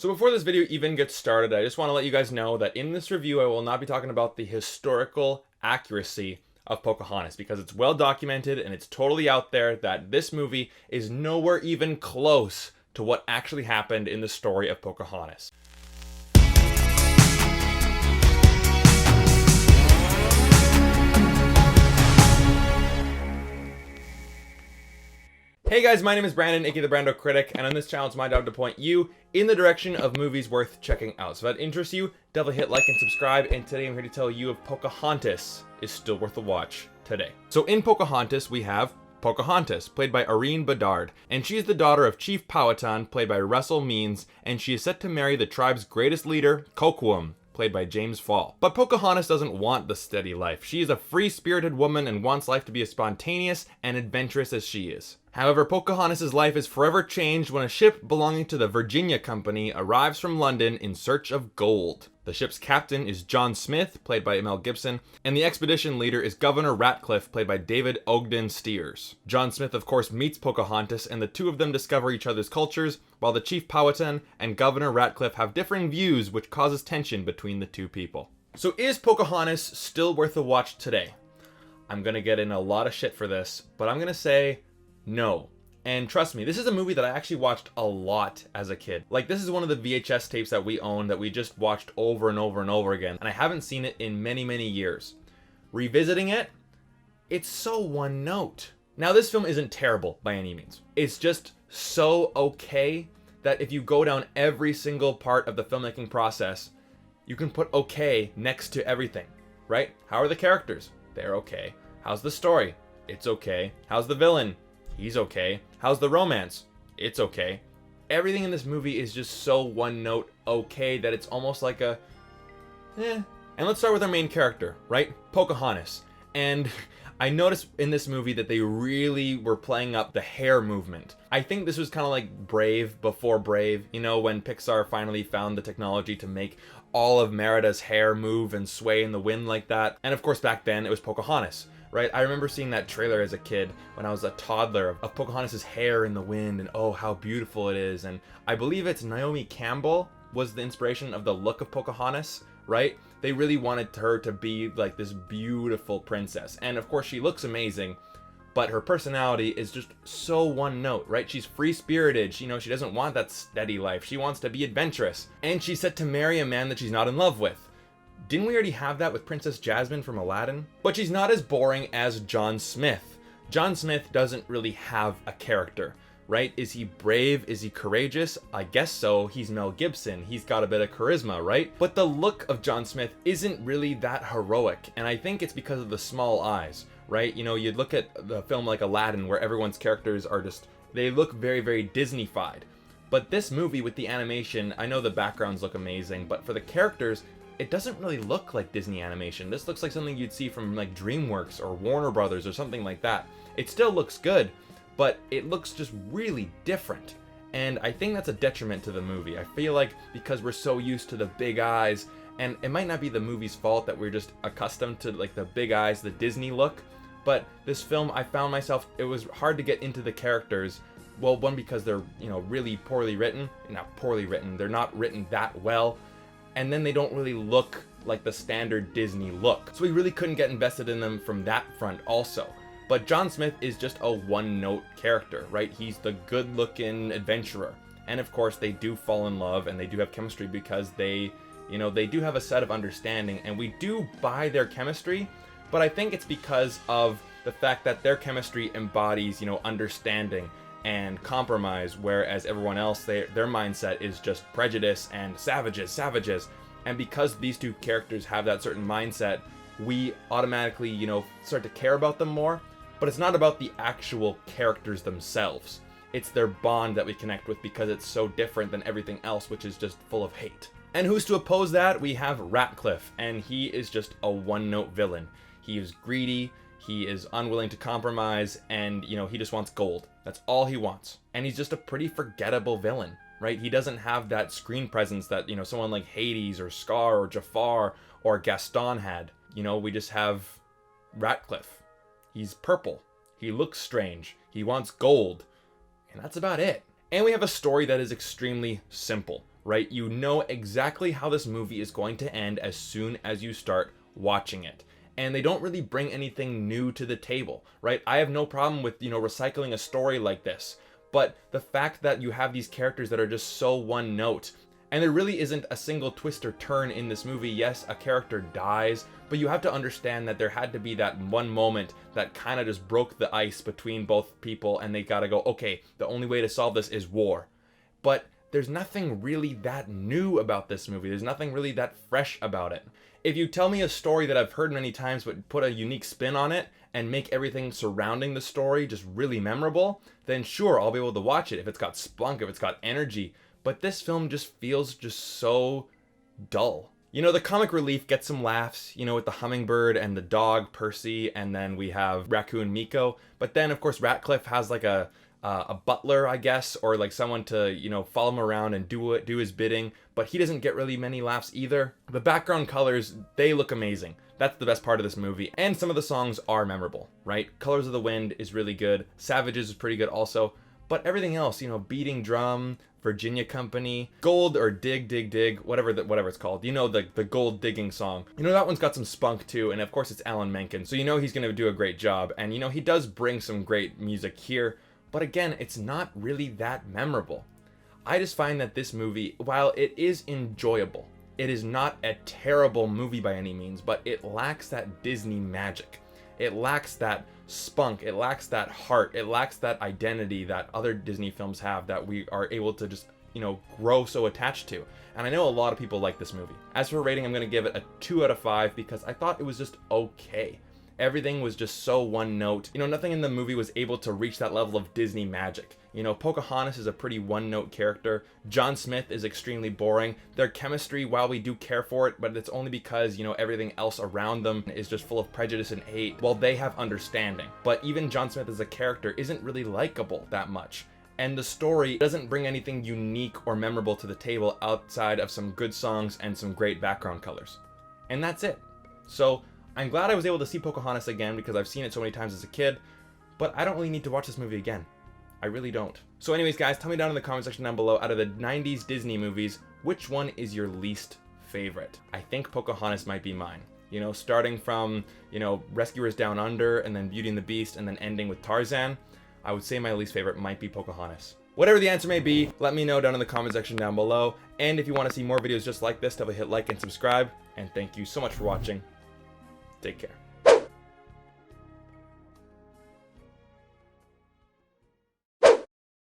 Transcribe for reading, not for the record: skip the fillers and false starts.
So before this video even gets started, I just want to let you guys know that in this review, I will not be talking about the historical accuracy of Pocahontas, because it's well documented and it's totally out there that this movie is nowhere even close to what actually happened in the story of Pocahontas. Hey guys, my name is Brandon, aka the BrandoCritic, and on this channel it's my job to point you in the direction of movies worth checking out. So if that interests you, definitely hit like and subscribe, and today I'm here to tell you if Pocahontas is still worth a watch today. So in Pocahontas, we have Pocahontas, played by Irene Bedard, and she is the daughter of Chief Powhatan, played by Russell Means, and she is set to marry the tribe's greatest leader, Coquitlam, played by James Fall. But Pocahontas doesn't want the steady life. She is a free-spirited woman and wants life to be as spontaneous and adventurous as she is. However, Pocahontas' life is forever changed when a ship belonging to the Virginia Company arrives from London in search of gold. The ship's captain is John Smith, played by Mel Gibson, and the expedition leader is Governor Ratcliffe, played by David Ogden Stiers. John Smith, of course, meets Pocahontas, and the two of them discover each other's cultures, while the Chief Powhatan and Governor Ratcliffe have differing views, which causes tension between the two people. So is Pocahontas still worth a watch today? I'm gonna get in a lot of shit for this, but I'm gonna say no. And trust me, this is a movie that I actually watched a lot as a kid. Like, this is one of the VHS tapes that we own that we just watched over and over and over again, and I haven't seen it in many, many years. Revisiting it, it's so one note. Now, this film isn't terrible by any means. It's just so okay that if you go down every single part of the filmmaking process, you can put okay next to everything, right? How are the characters? They're okay. How's the story? It's okay. How's the villain? He's okay. How's the romance? It's okay. Everything in this movie is just so one note okay that it's almost like a eh. And let's start with our main character, right? Pocahontas. And I noticed in this movie that they really were playing up the hair movement. I think this was kind of like Brave before Brave, you know, when Pixar finally found the technology to make all of Merida's hair move and sway in the wind like that. And of course, back then it was Pocahontas. Right, I remember seeing that trailer as a kid when I was a toddler of Pocahontas' hair in the wind, and oh, how beautiful it is. And I believe it's Naomi Campbell was the inspiration of the look of Pocahontas, right? They really wanted her to be like this beautiful princess. And of course, she looks amazing, but her personality is just so one note, right? She's free-spirited. She doesn't want that steady life. She wants to be adventurous. And she's set to marry a man that she's not in love with. Didn't we already have that with Princess Jasmine from Aladdin? But she's not as boring as John Smith. John Smith doesn't really have a character, right? Is he brave? Is he courageous? I guess so. He's Mel Gibson. He's got a bit of charisma, right? But the look of John Smith isn't really that heroic, and I think it's because of the small eyes, right? You know, you'd look at the film like Aladdin, where everyone's characters are just, they look very, very Disney-fied. But this movie with the animation, I know the backgrounds look amazing, but for the characters, it doesn't really look like Disney animation. This looks like something you'd see from like DreamWorks or Warner Brothers or something like that. It still looks good, but it looks just really different. And I think that's a detriment to the movie. I feel like because we're so used to the big eyes, and it might not be the movie's fault that we're just accustomed to like the big eyes, the Disney look, but this film, I found myself, it was hard to get into the characters. Well, one, because they're, really poorly written. Not poorly written, they're not written that well. And then they don't really look like the standard Disney look. So we really couldn't get invested in them from that front also. But John Smith is just a one-note character, right? He's the good-looking adventurer. And of course, they do fall in love and they do have chemistry because they do have a set of understanding, and we do buy their chemistry, but I think it's because of the fact that their chemistry embodies, understanding and compromise, whereas everyone else, their mindset is just prejudice and savages. And because these two characters have that certain mindset, we automatically, start to care about them more. But it's not about the actual characters themselves. It's their bond that we connect with because it's so different than everything else, which is just full of hate. And who's to oppose that? We have Ratcliffe, and he is just a one-note villain. He is greedy. He is unwilling to compromise, and, he just wants gold. That's all he wants. And he's just a pretty forgettable villain, right? He doesn't have that screen presence that, someone like Hades or Scar or Jafar or Gaston had. We just have Ratcliffe. He's purple. He looks strange. He wants gold. And that's about it. And we have a story that is extremely simple, right? You know exactly how this movie is going to end as soon as you start watching it. And they don't really bring anything new to the table, right? I have no problem with, recycling a story like this. But the fact that you have these characters that are just so one note, and there really isn't a single twist or turn in this movie. Yes, a character dies, but you have to understand that there had to be that one moment that kind of just broke the ice between both people, and they gotta go, okay, the only way to solve this is war. But there's nothing really that new about this movie. There's nothing really that fresh about it. If you tell me a story that I've heard many times but put a unique spin on it and make everything surrounding the story just really memorable, then sure, I'll be able to watch it if it's got spunk, if it's got energy. But this film just feels just so dull. The comic relief gets some laughs, with the hummingbird and the dog, Percy, and then we have raccoon Miko. But then, of course, Ratcliffe has like a butler, I guess, or like someone to, follow him around and do his bidding. But he doesn't get really many laughs either. The background colors, they look amazing. That's the best part of this movie. And some of the songs are memorable, right? Colors of the Wind is really good. Savages is pretty good also. But everything else, Beating Drum, Virginia Company, Gold or Dig, Dig, Dig, whatever it's called. The gold digging song. That one's got some spunk too, and of course it's Alan Menken, so he's gonna do a great job. And he does bring some great music here, but again, it's not really that memorable. I just find that this movie, while it is enjoyable, it is not a terrible movie by any means, but it lacks that Disney magic. It lacks that spunk, it lacks that heart, it lacks that identity that other Disney films have that we are able to just, grow so attached to. And I know a lot of people like this movie. As for rating, I'm going to give it a 2 out of 5 because I thought it was just okay. Everything was just so one note. Nothing in the movie was able to reach that level of Disney magic. Pocahontas is a pretty one note character. John Smith is extremely boring. Their chemistry, while we do care for it, but it's only because, everything else around them is just full of prejudice and hate, while they have understanding. But even John Smith as a character isn't really likable that much. And the story doesn't bring anything unique or memorable to the table outside of some good songs and some great background colors. And that's it. So I'm glad I was able to see Pocahontas again because I've seen it so many times as a kid, but I don't really need to watch this movie again. I really don't. So anyways, guys, tell me down in the comment section down below, out of the 90s Disney movies, which one is your least favorite? I think Pocahontas might be mine. Starting from, Rescuers Down Under, and then Beauty and the Beast, and then ending with Tarzan, I would say my least favorite might be Pocahontas. Whatever the answer may be, let me know down in the comment section down below. And if you want to see more videos just like this, definitely hit like and subscribe. And thank you so much for watching. Take care.